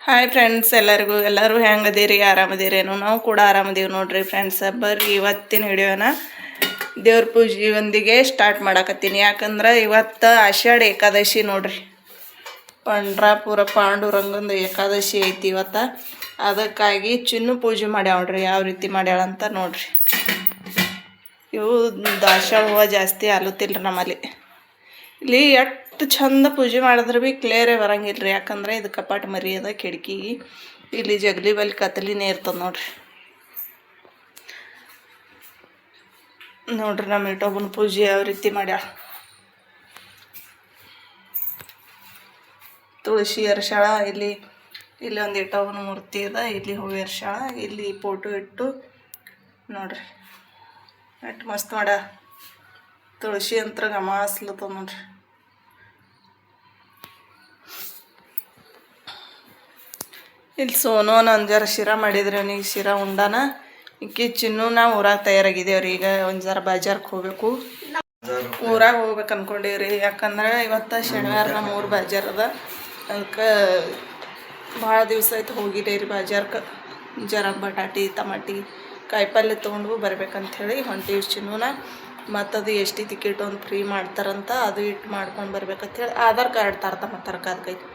Hi friends, ಎಲ್ಲರೂ ಹೆಂಗದೀರಿ? ಆರಾಮದಿರೇನು? ನಾವು ಕೂಡ ಆರಾಮದೀವಿ ನೋಡ್ರಿ ಫ್ರೆಂಡ್ಸ್. ಬರ್ರಿ ಇವತ್ತಿನ ವಿಡಿಯೋನ ದೇವ್ರ ಪೂಜೆಯೊಂದಿಗೆ ಸ್ಟಾರ್ಟ್ ಮಾಡಕತ್ತೀನಿ. ಯಾಕಂದ್ರೆ ಇವತ್ತು ಆಷಾಢ ಏಕಾದಶಿ ನೋಡ್ರಿ. ಪಂಡ್ರಾಪುರ ಪಾಂಡುರಂಗಂದು ಏಕಾದಶಿ ಐತಿ ಇವತ್ತು. ಅದಕ್ಕಾಗಿ ಚಿನ್ನು ಪೂಜೆ ಮಾಡ್ಯಾವ್ರಿ. ಯಾವ ರೀತಿ ಮಾಡ್ಯಾಳಂತ ನೋಡ್ರಿ. ಇವು ದಾಸವಾಳ ಹೂವು ಜಾಸ್ತಿ ಆಲುತ್ತಿಲ್ರಿ ನಮ್ಮಲ್ಲಿ. ಇಲ್ಲಿ ಎಷ್ಟು ಚಂದ ಪೂಜೆ ಮಾಡಿದ್ರೆ ಭೀ ಕ್ಲಿಯರೇ ಬರಂಗಿಲ್ಲ ರೀ. ಯಾಕಂದ್ರೆ ಇದು ಕಪಾಟ ಮರಿ ಅದ ಕಿಟಕಿಗೆ. ಇಲ್ಲಿ ಜಗಲಿ ಬಲ್ಲಿ ಕತ್ತಲಿನೇ ಇರ್ತದೆ ನೋಡ್ರಿ. ನಮ್ಮ ಇಟ್ಟೊಬ್ಬನ ಪೂಜೆ ಯಾವ ರೀತಿ ಮಾಡ್ಯಾಳ. ತುಳಸಿ ಅರ್ಶಾಳ, ಇಲ್ಲಿ ಒಂದು ಇಟ್ಟೊಬ್ಬನ ಮೂರ್ತಿ ಅದ, ಇಲ್ಲಿ ಹೂವು ಅರ್ಶಾಳ, ಇಲ್ಲಿ ಫೋಟೋ ಇಟ್ಟು ನೋಡ್ರಿ. ಎಷ್ಟು ಮಸ್ತ್ ಮಾಡ. ತುಳಸಿ ಅಂತ ಗಮಾಸ್ಲತ್ತದ ನೋಡ್ರಿ. ಇಲ್ಲಿ ಸೋನು ಒಂದು ಶಿರಾ ಮಾಡಿದ್ರಿ. ಅವನಿಗೆ ಶಿರಾ ಉಂಡಾನ. ಇಕ್ಕಿ ಚಿನ್ನು ನಾವು ಊರಾಗ ತಯಾರಾಗಿದ್ದೇವ್ರಿ. ಈಗ ಒಂದು ಜರ ಬಾಜಾರ್ಗೆ ಹೋಗ್ಬೇಕು. ಊರಾಗ ಹೋಗ್ಬೇಕು ಅಂದ್ಕೊಂಡೇವ್ರಿ. ಯಾಕಂದ್ರೆ ಇವತ್ತು ಶನಿವಾರ ನಮ್ಮ ಊರು ಬಾಜಾರ್ ಅದ. ಅದಕ್ಕೆ ಭಾಳ ದಿವಸ ಆಯ್ತು ಹೋಗಿದ್ದೆ ರೀ ಬಾಜಾರ್ಗೆ. ಜರ ಬಟಾಟಿ ಟಮಾಟಿ ಕಾಯಿಪಲ್ಯ ತೊಗೊಂಡು ಬರ್ಬೇಕಂಥೇಳಿ ಹೊಂಟೀವಿ ಚಿನ್ನೂನ. ಮತ್ತು ಅದು ಎಸ್ ಟಿ ಟಿಕೆಟ್ ಒಂದು ಫ್ರೀ ಮಾಡ್ತಾರಂತ, ಅದು ಇಟ್ಟು ಮಾಡ್ಕೊಂಡು ಬರ್ಬೇಕಂತೇಳಿ ಆಧಾರ್ ಕಾರ್ಡ್ ತರ್ತಾರ ಅದಕ್ಕೈತಿ.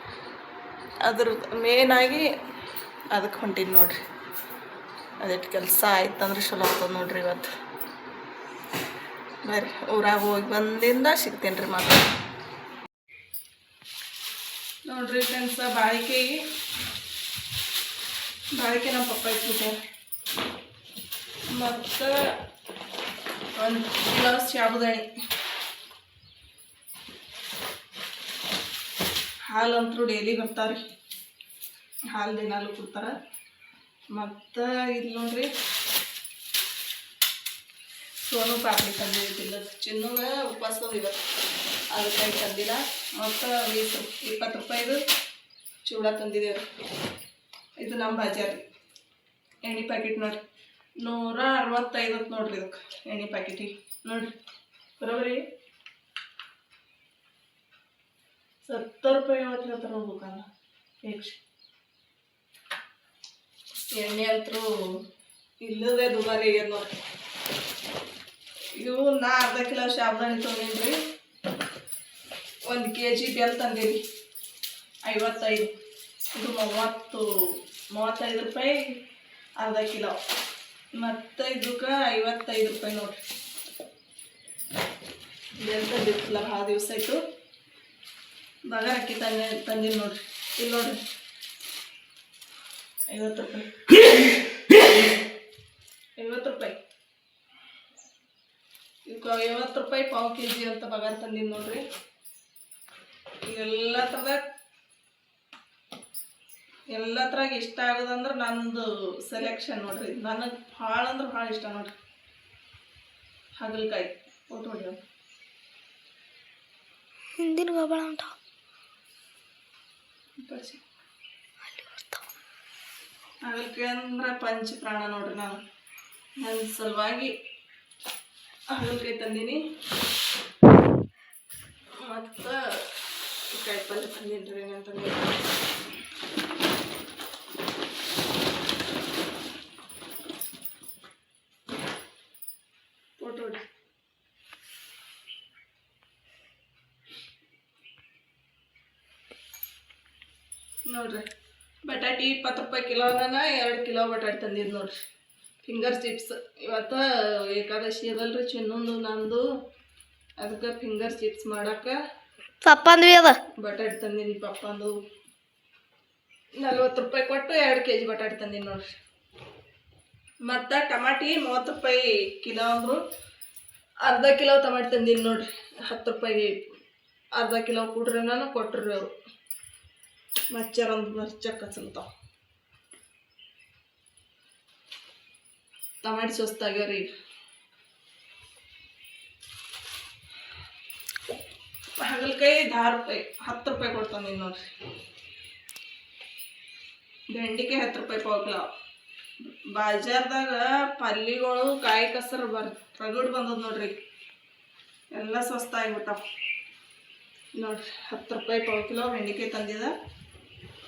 ಅದ್ರ ಮೇನಾಗಿ ಅದಕ್ಕೆ ಹೊಂಟೀನಿ ನೋಡ್ರಿ. ಅದೆಷ್ಟು ಕೆಲಸ ಆಯ್ತಂದ್ರೆ ಚಲೋ ಆಗ್ತದೆ ನೋಡ್ರಿ ಇವತ್ತು. ಬರ್ರಿ ಊರಾಗ ಹೋಗಿ ಬಂದಿಂದ ಸಿಗ್ತೇನೆ ರೀ ಮತ್ತೆ. ನೋಡ್ರಿ ಫ್ರೆಂಡ್ಸ, ಬಾಳಿಕೆ ನಮ್ಮ ಪಪ್ಪ ಇಟ್ಬಿಟ್ಟೆ. ಮತ್ತು 1 ಕಿಲೋ ಸಾಬುದಾಣಿ. ಹಾಲಂತರೂ ಡೈಲಿ ಬರ್ತಾವ್ರಿ. ಹಾಲು ದಿನಾಲು ಕೊಡ್ತಾರೆ. ಮತ್ತು ಇಲ್ಲಿ ನೋಡ್ರಿ ಸೋನು ಪಾಪಡಿ ತಂದಿದ್ದಿಲ್ಲ. ಚಿನ್ನೂಗ ಉಪವಾಸ ಇವತ್ತು, ಅದಕ್ಕಾಗಿ ತಂದಿಲ್ಲ. ಮತ್ತು 20 ರೂಪಾಯಿದು ಚೂಡ ತಂದಿದ್ದೇವೆ. ಇದು ನಮ್ಮ ಬಾಜಾರಿ ಎಣ್ಣೆ ಪ್ಯಾಕೆಟ್ ನೋಡ್ರಿ. 165 ನೋಡ್ರಿ ಇದಕ್ಕೆ ಎಣ್ಣೆ ಪ್ಯಾಕೆಟಿಗೆ. ನೋಡ್ರಿ ಬರೋಬರಿ 70 ರೂಪಾಯಿ ಇವತ್ತು ಹೇಳ್ತಾರೆ ದುಕಾನ. ಎಣ್ಣೆ ಅಂತರೂ ಇಲ್ಲದೆ ದುಬಾರಿ ಆಗ್ಯದ ನೋಡ್ರಿ. ಇವು ನಾ 1/2 ಕಿಲೋ ಸಾಬುದಾಣಿ ತೊಗೊಂಡಿನ್ರಿ. 1 kg ಬೆಲ್ಲ ತಂದೀನಿ 55. ಇದು 35 ರೂಪಾಯಿ 1/2 ಕಿಲೋ. ಮತ್ತು ಇದಕ್ಕೆ 55 ರೂಪಾಯಿ ನೋಡ್ರಿ. ಬೆಲ್ಲ ತಂದಿತ್ತಲ್ಲ ಭಾಳ ದಿವಸ ಆಯಿತು. ಬಗಾರ ಅಕ್ಕಿ ತಂದಿನಿ ನೋಡ್ರಿ. ಇಲ್ಲಿ ನೋಡ್ರಿ 50 ರೂಪಾಯಿ. 50 ರೂಪಾಯಿ ಇವಕ್ಕೆ 50 ರೂಪಾಯಿ ಪಾವು kg ಅಂತ ಬಗಾರ ತಂದಿನಿ ನೋಡ್ರಿ. ಎಲ್ಲ ಥರಾಗ ಇಷ್ಟ ಆಗೋದಂದ್ರೆ ನಂದು ಸೆಲೆಕ್ಷನ್ ನೋಡ್ರಿ. ನನಗೆ ಭಾಳ ಅಂದ್ರೆ ಭಾಳ ಇಷ್ಟ ನೋಡ್ರಿ ಹಾಗಲಕಾಯಿ. ಫೋಟೋ ಹೊಡಿ ಹಿಂದಿನ ಗೊಬ್ಬರ ಉಂಟ ಹಾಗಲಕಾಯಿ ಅಂದ್ರೆ ಪಂಚ ಪ್ರಾಣ ನೋಡ್ರಿ. ನನ್ನ ಸಲುವಾಗಿ ಹಾಗಲಕಾಯಿ ತಂದೀನಿ. ಮತ್ತು ಕಾಯಿಪಲ್ಯ ತಂದೀನಿ ರೀ. ಏನಂತ ಫೋಟೋ ಹೊಡಿ. ನೋಡ್ರಿ ಬಟಾಟಿ 20 ರೂಪಾಯಿ ಕಿಲೋನ 2 ಕಿಲೋ ಬಟಾಟಿ ತಂದಿದ್ದು ನೋಡ್ರಿ. ಫಿಂಗರ್ ಚಿಪ್ಸ್ ಇವತ್ತು ಏಕಾದಶಿ ಅದಲ್ರಿ ಚಿನ್ನೊಂದು ನಂದು. ಅದಕ್ಕೆ ಫಿಂಗರ್ ಚಿಪ್ಸ್ ಮಾಡಕ್ಕೆ ಪಪ್ಪಂದು ಅದ ಬಟಾಟಿ ತಂದೀನಿ. ಪಪ್ಪಂದು 40 ರೂಪಾಯಿ ಕೊಟ್ಟು 2 kg ಬಟಾಟಿ ತಂದೀನಿ ನೋಡ್ರಿ. ಮತ್ತು ಟಮಾಟಿ 30 ರೂಪಾಯಿ ಕಿಲೋ ಅಂದರು. 1/2 ಕಿಲೋ ಟಮಾಟಿ ತಂದೀನಿ ನೋಡ್ರಿ. 10 ರೂಪಾಯಿ 1/2 ಕಿಲೋ ಕೊಡ್ರಿ ನಾನು ಕೊಟ್ರಿ ಅವರು. ಮಚ್ಚರಂದು ಮರ್ಚಕ್ಕೆ ಹಚ್ಚಂತಾವ. ಟಮಾಟಿ ಸ್ವಸ್ತಾಗ್ಯಾವ್ರಿ. ಹಾಗಲಕಾಯಿ 10 ರೂಪಾಯಿ 10 ರೂಪಾಯಿ ಕೊಡ್ತಾನೆ ನೋಡ್ರಿ. ಬೆಂಡಿಕಾಯಿ 10 ರೂಪಾಯಿ ಪಾವು ಕಿಲೋ. ಬಾಜಾರ್ದಾಗ ಪಲ್ಲಿಗಳು ಕಾಯಿ ಕಸರು ರಗಡ್ ಬಂದದ ನೋಡ್ರಿ. ಎಲ್ಲ ಸ್ವಸ್ತ ಆಗಿಬಿಟ್ಟಾವ. ನೋಡಿರಿ 10 ರೂಪಾಯಿ ಪಾವು ಕಿಲೋ ಬೆಂಡೆಕಾಯಿ ತಂದಿದ.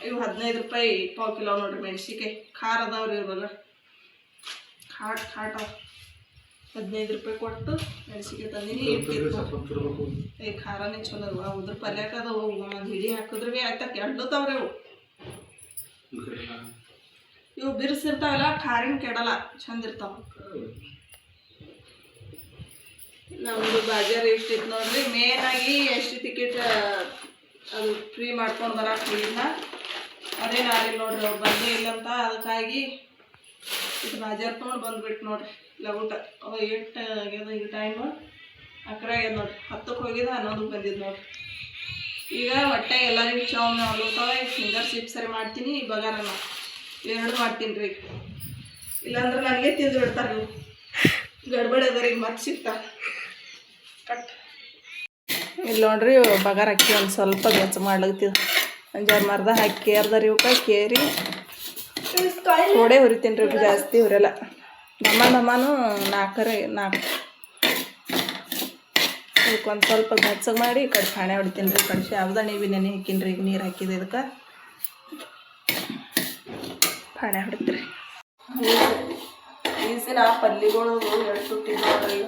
ಇವು 15 ರೂಪಾಯಿ ಪಾವು ಕಿಲೋ ನೋಡಿರಿ ಮೆಣಸಿಕಾಯಿ. ಖಾರ ಅದಾವ್ರಿ ಇವಾಗ ಖಾಟ್ ಅವ. 15 ರೂಪಾಯಿ ಕೊಟ್ಟು ಮೆಣಸಿಕಾಯಿ ತಂದಿನಿ. ಖಾರನೇ ಚಲೋ ಅವ. ಉದ್ರ ಪಲ್ಯಕ ಅದಾವು. ಒಂದು ಹಿಡಿ ಹಾಕಿದ್ರೆ ಭೀ ಆಯ್ತಾ ಕೆಡ್ಲತ್ತಾವ್ರಿ ಅವು. ಇವು ಬಿರ್ಸಿರ್ತಾವಲ್ಲ ಖಾರಿನ ಕೆಡಲ್ಲ, ಚಂದ ಇರ್ತಾವ. ನಮ್ಮದು ಬಾಜಾರ್ ಎಷ್ಟಿತ್ತು ನೋಡ್ರಿ. ಮೇನಾಗಿ ಎಷ್ಟು ಟಿಕೆಟ್ ಅದು ಫ್ರೀ ಮಾಡ್ಕೊಂಡು ಬರಕ್ಕೆ ಇಲ್ಲ. ಅದೇ ನಾರಿಲ್ಲ ನೋಡ್ರಿ, ಅವ್ರು ಬಂದೇ ಇಲ್ಲಂತ. ಅದಕ್ಕಾಗಿ ಇದು ಬಾಜಾರ್ ತೊಗೊಂಡು ಬಂದ್ಬಿಟ್ಟು ನೋಡ್ರಿ ಲಗುಟ. ಎಷ್ಟು ಆಗ್ಯದ ಈಗ ಟೈಮು? 11 ಆಗ್ಯದ ನೋಡ್ರಿ. 10ಕ್ಕೆ ಹೋಗಿದ್ದು 11ಕ್ಕೆ ಬಂದಿದ್ದು ನೋಡ್ರಿ. ಈಗ ಹೊಟ್ಟೆ ಎಲ್ಲರಿಗೂ ಚೌಮಿ ಅಲ್ಲೋತಾವೆ. ಫಿಂಗರ್ ಚಿಪ್ಸ್ ಸರಿ ಮಾಡ್ತೀನಿ. ಬಗಾರ 2 ಮಾಡ್ತೀನಿ ರೀ. ಇಲ್ಲಾಂದ್ರೆ ನನಗೆ ತಿಂದು ಬಿಡ್ತಾರೆ ನೀವು. ಗಡ್ಬಡಿ ಅದರಿಗೆ ಮತ್ತೆ ಸಿಗ್ತಾರೆ. ಕಟ್ ಇಲ್ಲಿ ನೋಡ್ರಿ ಬಗಾರ ಅಕ್ಕಿ ಒಂದು ಸ್ವಲ್ಪ ಬೆಚ್ಚ ಮಾಡ್ಲತ್ತಿದ್ದು. ಒಂಜಾರು ಮರ್ದ ಹಾಕಿ ಕೇರ್ದಾರಿ ಇವಕ್ಕೆ ಕೇರಿ ಥೋಡೆ ಹುರಿತೀನಿ ರೀ, ಜಾಸ್ತಿ ಹುರಿಯಲ್ಲ. ನಮ್ಮನು 4 ಇದಕ್ಕೆ ಒಂದು ಸ್ವಲ್ಪ ಬೆಚ್ಚಗೆ ಮಾಡಿ ಈ ಕಡೆ ಪಾಣೆ ಹೊಡಿತೀನಿ ರೀ. ಕಡಿಸಿ ಯಾವ್ದು ನೀವು ನೆನೆ ಹಾಕಿನಿ ರೀ. ಈಗ ನೀರು ಹಾಕಿದೆ ಇದಕ್ಕೆ ಪಾಣೆ ಹೊಡಿತೀರಿ. ಈಸಿನ ಪಲ್ಲಿಗಳು ಎಷ್ಟು ಹುಟ್ಟಿದ್ದು ನೋಡ್ರಿ.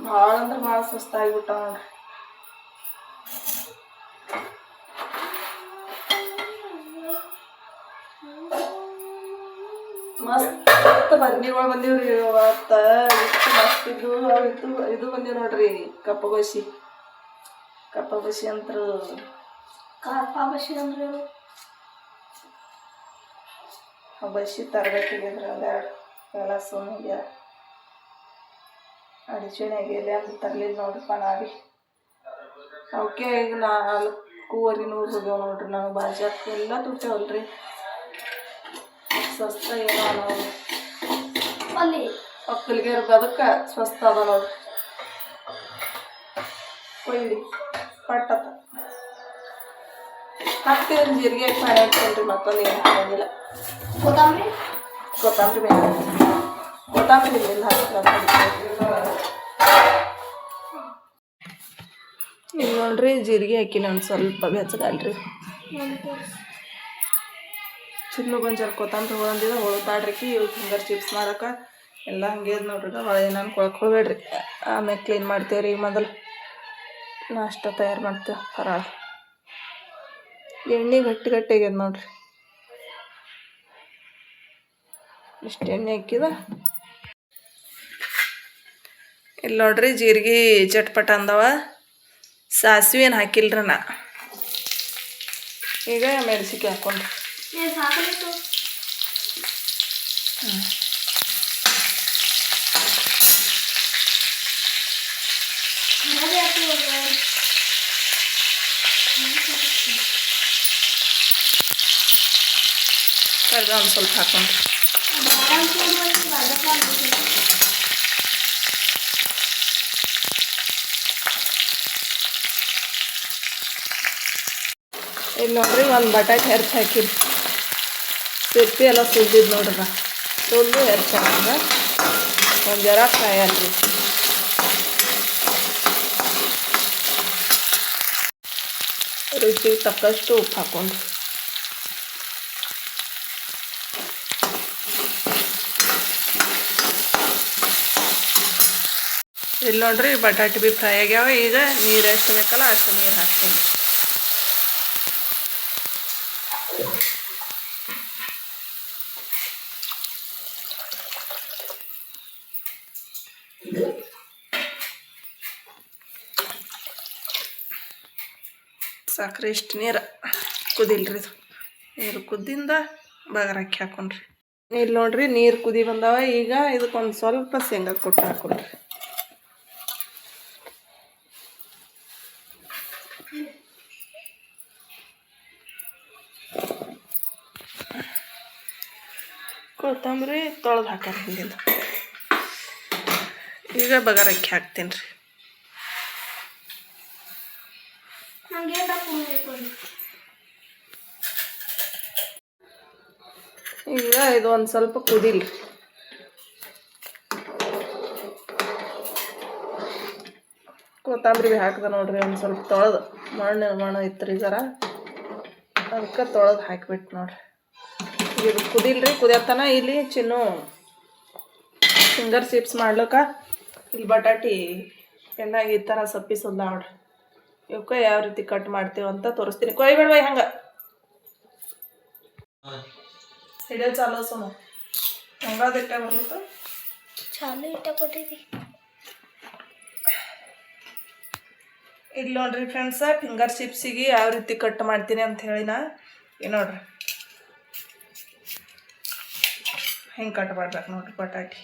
ಭಾಳ ಅಂದ್ರೆ ಭಾಳ ಸುಸ್ತಾಗಿಬಿಟ್ಟ ನೋಡ್ರಿ. ಮಸ್ತ್ ಬದ್ನಿಗಳು ಬಂದೀವ್ರಿ ಇವತ್ತು. ಇಷ್ಟು ಮಸ್ತ್ ಇದ್ದು ಇದು ಬಂದೀವಿ ನೋಡ್ರಿ. ಕಪ್ಪಗೋಸಿ ಅಂತ ಬಸಿ ತರಬೇಕಿದ್ರೆ ಒಂದೆರಡು ಎಲ್ಲ ಸೋನಿಗೆ ಅಡಿಚಣೆಗೆಲ್ಲ ಅಂತ ತರಲಿಲ್ಲ ನೋಡ್ರಿಪ್ಪ ನಾವಿ. ಅವಕ್ಕೆ ಈಗ 4,200 ಹೋಗ್ಯಾವ ನೋಡ್ರಿ. ನಾವು ಬಾಜಾಕ್ ಎಲ್ಲ ತುಟ್ಟೇವಲ್ರಿ. ಸ್ವಸ್ಥ ಏನೋ ನಾವು ಅಲ್ಲಿ ಒಕ್ಕಲಿಗೆ ಅದಕ್ಕೆ ಸ್ವಸ್ಥ ಅದ ನೋಡ್ರಿ. ಕೊಯ್ಲಿ ಪಟ್ಟತ್ತ ಹಾಕ್ತೀವಿ. ಜೀರಿಗೆ ಹಾಕಿ ಮಾಡಿ ಹಾಕ್ತೀನಿ. ಮತ್ತೊಂದು ಏನು ಹಾಕೋಂಗಿಲ್ಲ. ಕೊತ್ತಂಬರಿ ಬೇಕು. ಕೊತ್ತಂಬರಿ ಇಲ್ಲ ಇಲ್ಲಿ ನೋಡ್ರಿ. ಜೀರಿಗೆ ಹಾಕಿನಿ ಒಂದು ಸ್ವಲ್ಪ ಬೆಚ್ಚಗಲ್ರಿ. ಚಿನ್ನು ಗೊಂಜಾರ ಕೊತ್ತಂಬರಿ ಹೊಳಂದಿದ ಹೊಳತಾಡ್ರಿಕಿ. ಇವು ಫಿಂಗರ್ ಚಿಪ್ಸ್ ಮಾಡೋಕೆ ಎಲ್ಲ ಹಂಗೆ ನೋಡ್ರಿ. ಹೊಳೆ ನಾನು ಕೊಳ್ಕೊಳ್ಬೇಡ್ರಿ. ಆಮೇಲೆ ಕ್ಲೀನ್ ಮಾಡ್ತೇವ್ರಿ. ಈಗ ಮೊದಲು ನಾಷ್ಟ ತಯಾರು ಮಾಡ್ತೇವೆ. ಫರಾಳ ಎಣ್ಣೆ ಗಟ್ಟಿ ಆಗ್ಯದ ನೋಡ್ರಿ. ಇಷ್ಟು ಎಣ್ಣೆ ಹಾಕಿದ. ಇಲ್ಲಿ ನೋಡ್ರಿ ಜೀರಿಗೆ ಚಟ್ಪಟ ಅಂದವ. ಸಾಸಿವೆ ಏನು ಹಾಕಿಲ್ರಿ ನಾ. ಈಗ ಮೆಣಸಿನ್ಕಾಯಿ ಹಾಕೊಂಡ್ರಿ. ಕರ್ಗ ಒಂದು ಸ್ವಲ್ಪ ಹಾಕೊಂಡ್ರಿ. ಇಲ್ಲಿ ನೋಡ್ರಿ ಒಂದು ಬಟಾಟೆ ಹೆರ್ಚ್ ಹಾಕಿರಿ. ಸಿಪ್ಪಿ ಎಲ್ಲ ಸುದ್ದಿದ್ದು ನೋಡ್ರಿ. ನಾ ಸುಲ್ದು ಹೆರ್ಚ್ ಹಾಕಿದ. ಒಂದು ಜರ ಫ್ರೈ ಅಲ್ರಿ. ರುಚಿಗೆ ತಕ್ಕಷ್ಟು ಉಪ್ಪು ಹಾಕೊಂಡ್ರಿ. ಇಲ್ಲಿ ನೋಡ್ರಿ ಬಟಾಟೆ ಭೀ ಫ್ರೈ ಆಗ್ಯಾವ. ಈಗ ನೀರು ಎಷ್ಟು ಬೇಕಲ್ಲ ಅಷ್ಟು ನೀರು ಹಾಕ್ತೀನಿ. ಸಾಕ್ರಿ. ಇಷ್ಟು ನೀರು ಕುದಿಲ್ರಿ. ಇದು ನೀರು ಕುದ್ದಿಂದ ಬಗಾರ ಅಕ್ಕಿ ಹಾಕೊಂಡ್ರಿ. ಇಲ್ಲಿ ನೋಡ್ರಿ ನೀರು ಕುದಿ ಬಂದಾವ. ಈಗ ಇದಕ್ಕೊಂದು ಸ್ವಲ್ಪ ಶೇಂಗಾ ಕೊಟ್ಟು ಹಾಕೊಂಡ್ರಿ. ಕೊತ್ತಂಬರಿ ತೊಳೆದು ಹಾಕಾರ ಹಿಂದಿಂದ. ಈಗ ಬಗಾರ ಅಕ್ಕಿ ಹಾಕ್ತೀನಿ ರೀ. ಈಗ ಇದು ಒಂದು ಸ್ವಲ್ಪ ಕುದಿಲಿ. ಕೊತ್ತಂಬರಿ ಹಾಕ್ದೆ ನೋಡ್ರಿ ಒಂದು ಸ್ವಲ್ಪ ತೊಳೆದು. ಮಣ್ಣು ಇತ್ತು ಜರ ಅದಕ್ಕೆ ತೊಳೆದು ಹಾಕಿಬಿಟ್ಟು ನೋಡ್ರಿ. ಇದು ಕುದಿಲ್ರಿ, ಕುದಿಯತ್ತನ ಇಲ್ಲಿ ಚಿನ್ನು ಫಿಂಗರ್ ಚಿಪ್ಸ್ ಮಾಡ್ಲಿಕ್ಕೆ ಇಲ್ಲಿ ಬಟಾಟಿ ಎಲ್ಲ ಈ ಥರ ಸಪ್ಪಿಸಲ್ಲ ನೋಡ್ರಿ. ಇವಕ್ಕೆ ಯಾವ ರೀತಿ ಕಟ್ ಮಾಡ್ತೀವಿ ಅಂತ ತೋರಿಸ್ತೀನಿ. ಕೊಯ್ಬೇಡ ಹಂಗೆ ಹಿಡಿಯೋದು ಚಾಲು ಸುಮ್ಮ ಹಂಗಾದ ಇಟ್ಟ ಬರುತ್ತೆ ಚಾಲು ಇಟ್ಟ ಕೊಟ್ಟಿದ್ದಿ. ಇಲ್ಲಿ ನೋಡ್ರಿ ಫ್ರೆಂಡ್ಸ, ಫಿಂಗರ್ ಚಿಪ್ಸಿಗೆ ಯಾವ ರೀತಿ ಕಟ್ ಮಾಡ್ತೀನಿ ಅಂತ ಹೇಳಿನ ನೋಡ್ರಿ. ಹೆಂಗೆ ಕಟ್ ಮಾಡ್ಬೇಕು ನೋಡ್ರಿ ಬಟಾಟಿ.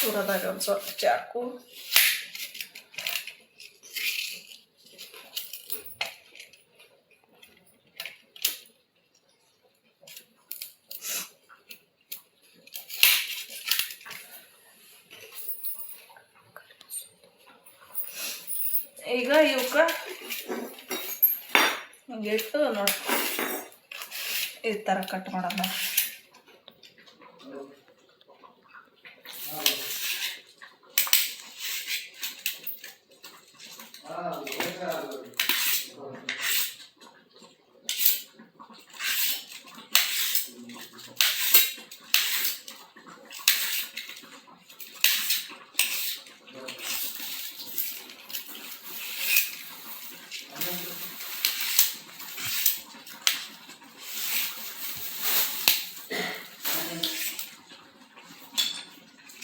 ತುರದಾಗ ಒಂದು ಸ್ವಲ್ಪ ಚಾಕು, ಈಗ ಇವಕ್ಕೆ ಹಿಂಗೆ ಇಟ್ಟು ನೋಡಿ ಈ ಥರ ಕಟ್ ಮಾಡೋದು ನೋಡಿ.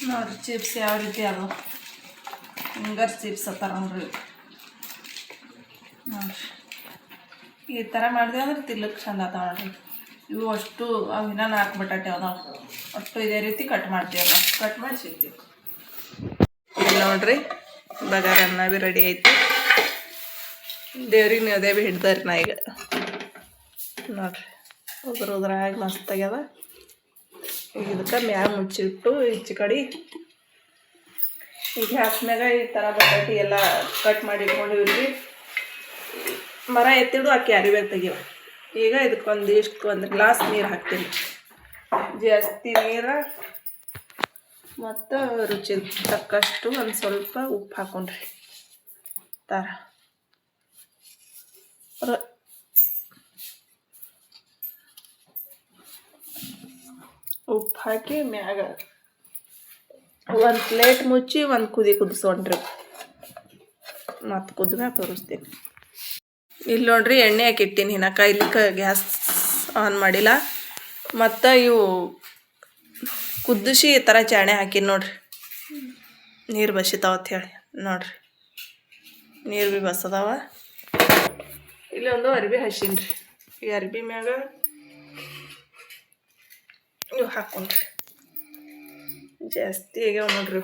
ನೋಡ್ರಿ ಚಿಪ್ಸ್ ಯಾವ ರೀತಿ ಅದು ಫಿಂಗರ್ ಚಿಪ್ಸ್ ಅತ್ತಾರ ನೋಡ್ರಿ. ನೋಡ್ರಿ ಈ ಥರ ಮಾಡಿದೆ ಅಂದ್ರೆ ತಿನ್ನಕ್ಕೆ ಚಂದ ಆತಾವ ನೋಡ್ರಿ. ಇವು ಅಷ್ಟು ಅವು ಇನ್ನೂ 4 ಬಟಾಟೆ ಅದಾವ. ಅಷ್ಟು ಇದೇ ರೀತಿ ಕಟ್ ಮಾಡ್ತೀವಿ, ನಾವು ಕಟ್ ಮಾಡಿ ಸಿಗ್ತೀವಿ. ಇಲ್ಲಿ ನೋಡ್ರಿ ಬಗಾರ ಅನ್ನ ಭೀ ರೆಡಿ ಐತಿ. ದೇವ್ರಿಗೆ ನೀವು ಅದೇ ಭೀ ಹಿಡ್ದಾರಿ ನಾ ಈಗ ನೋಡ್ರಿ. ಉದ್ರಾಗಿ ಮಸ್ತ್ ಆಗ್ಯದ. ಈಗ ಇದಕ್ಕೆ ಮ್ಯಾಗ ಮುಚ್ಚಿಟ್ಟು ಈಚೆ ಕಡೆ ಈಗ ಗ್ಯಾಸ್ ಮ್ಯಾಗ ಈ ಥರ ಬಟಾಟಿ ಎಲ್ಲ ಕಟ್ ಮಾಡಿ ಇಟ್ಕೊಂಡಿವ್ರಿ. ಮರ ಎತ್ತಿಡು ಆ ಕ್ಯಾರಿಬೇಗ ತೆಗಿವ. ಈಗ ಇದಕ್ಕೆ ಒಂದು ಗ್ಲಾಸ್ ನೀರು ಹಾಕ್ತೀನಿ. ಜಾಸ್ತಿ ನೀರು ಮತ್ತು ರುಚಿ ತಕ್ಕಷ್ಟು ಒಂದು ಸ್ವಲ್ಪ ಉಪ್ಪು ಹಾಕೊಂಡ್ರಿ. ಥರ ಉಪ್ಪು ಹಾಕಿ ಮ್ಯಾಗ ಒಂದು ಪ್ಲೇಟ್ ಮುಚ್ಚಿ ಒಂದು ಕುದಿಸ್ಕೊಂಡ್ರಿ. ಮತ್ತು ಕುದ್ಮ್ಯಾಗ ತೋರಿಸ್ತೀನಿ. ಇಲ್ಲಿ ನೋಡ್ರಿ ಎಣ್ಣೆ ಹಾಕಿಟ್ಟಿನಿ. ಇನ್ನು ಕಾಯ್ಲಿಕ್ಕೆ ಗ್ಯಾಸ್ ಆನ್ ಮಾಡಿಲ್ಲ. ಮತ್ತು ಇವು ಕುದಿಸಿ ಈ ಥರ ಚಾಣೆ ಹಾಕಿನಿ ನೋಡ್ರಿ. ನೀರು ಬಸಿತಾವ ಹೇಳಿ ನೋಡ್ರಿ. ನೀರು ಭೀ ಬಸದಾವ. ಇಲ್ಲಿ ಒಂದು ಅರ್ಬಿ ಹಸೀನಿ. ಈ ಅರ್ಬಿ ಮ್ಯಾಗ ಇವು ಹಾಕೊಂಡ್ರಿ. ಜಾಸ್ತಿ ಆಗ್ಯಾವ ನೋಡ್ರಿ.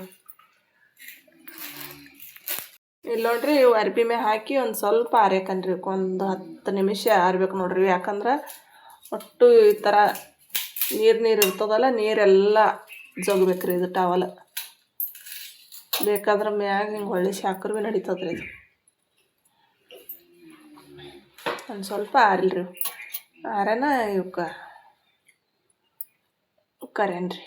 ಇಲ್ಲಿ ನೋಡ್ರಿ ಇವು ಅರ್ಬಿ ಮ್ಯಾಗ ಹಾಕಿ ಒಂದು ಸ್ವಲ್ಪ ಆರ್ಯಕನ್ರಿ. ಒಂದು 10 ನಿಮಿಷ ಆರ್ಬೇಕು ನೋಡ್ರಿ. ಯಾಕಂದ್ರೆ ಒಟ್ಟು ಈ ಥರ ನೀರು ಇರ್ತದಲ್ಲ, ನೀರೆಲ್ಲ ಜಗ್ಬೇಕ್ರಿ ಇದು ಟವಲ್. ಬೇಕಾದ್ರೆ ಮ್ಯಾಗ ಹಿಂಗೆ ಹೊಳ್ಳಿ ಶಾಕ್ರು ಭೀ ನಡೀತದ್ರಿ. ಇದು ಒಂದು ಸ್ವಲ್ಪ ಆರಿಲ್ರಿ. ಆರನ ಇವಕ್ಕೆ ಕರೇನ್ರಿ.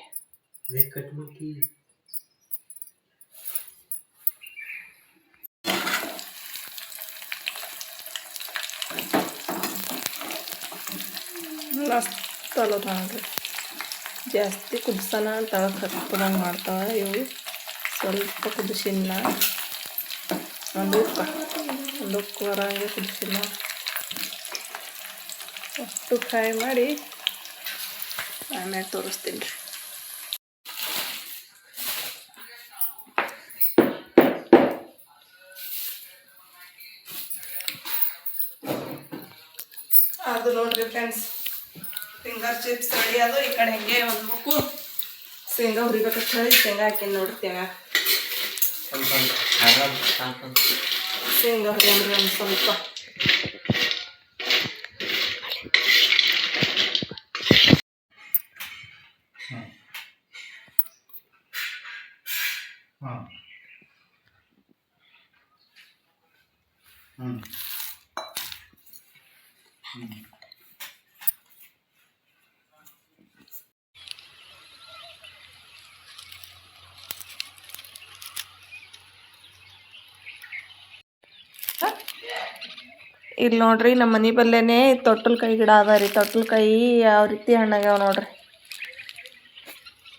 ಮಸ್ತ್ ಅಲೋದ ನೋಡ್ರಿ. ಜಾಸ್ತಿ ಕುದಿಸೋಣ ತಳಕ್ಕೆ ಹತ್ತದಂಗೆ ಮಾಡ್ತಾವೆ ಇವು. ಸ್ವಲ್ಪ ಕುದಿಸಿಲ್ಲ, ಒಂದು ಉಕ್ಕು ಬರೋಂಗೆ ಕುದಿಸಿಲ್ಲ. ಅಷ್ಟು ಫ್ರೈ ಮಾಡಿ ಆಮೇಲೆ ತೋರಿಸ್ತೀನಿ ರೀ. ಅದು ನೋಡ್ರಿ ಫ್ರೆಂಡ್ಸ್, ಫಿಂಗರ್ ಚಿಪ್ಸ್ ರೆಡಿ ಅದು. ಈ ಕಡೆ ಹೆಂಗೆ ಒಂದು ಮುಕ್ಕು ಶೇಂಗಾ ಹುರಿಬೇಕಂತ ಹೇಳಿ ಶೇಂಗಾ ಹಾಕಿನಿ ನೋಡ್ರಿ. ಶೇಂಗಾ ಹುರಿಯಂದ್ರೆ ಒಂದು ಸ್ವಲ್ಪ ಇಲ್ಲಿ ನೋಡ್ರಿ ನಮ್ಮ ಮನೆ ಬಲ್ಲೇನೆ ತೊಟ್ಟಲ್ಕಾಯಿ ಗಿಡ ಅದ ರೀ. ತೊಟ್ಟಲ್ಕಾಯಿ ಯಾವ ರೀತಿ ಹಣ್ಣಾಗ್ಯಾವ ನೋಡ್ರಿ.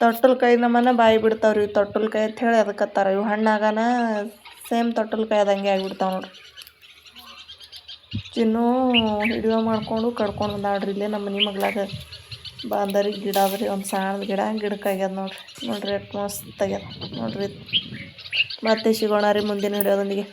ತೊಟ್ಟಲ್ಕಾಯಿ ನಮ್ಮನ್ನ ಬಾಯಿ ಬಿಡ್ತಾವ್ರಿ. ತೊಟ್ಟಲ್ಕಾಯಿ ಅಂತ ಹೇಳಿ ಅದಕ್ಕತ್ತಾರ. ಇವು ಹಣ್ಣಾಗನ ಸೇಮ್ ತೊಟ್ಟಲ್ಕಾಯಿ ಅದಂಗೆ ಆಗಿಬಿಡ್ತಾವ ನೋಡ್ರಿ. ಚಿನ್ನು ಹಿಡಿಯೋ ಮಾಡ್ಕೊಂಡು ಕಡ್ಕೊಂಡು ಬಂದಾಳ್ರಿ. ಇಲ್ಲೇ ನಮ್ಮ ಮನೆ ಮಗ್ಲಾಗ ಬಾಂದರಿ ಗಿಡ ಅದ್ರಿ, ಒಂದು ಸಣ್ಣದ ಗಿಡಕ್ಕೆ ಆಗ್ಯದ ನೋಡ್ರಿ. ನೋಡ್ರಿ ಎಷ್ಟು ಮಸ್ತ್ ಆಗ್ಯದ ನೋಡ್ರಿ. ಮತ್ತೆ ಸಿಗೋಣ ರೀ ಮುಂದಿನ ಹಿಡಿಯೋದೊಂದಿಗೆ.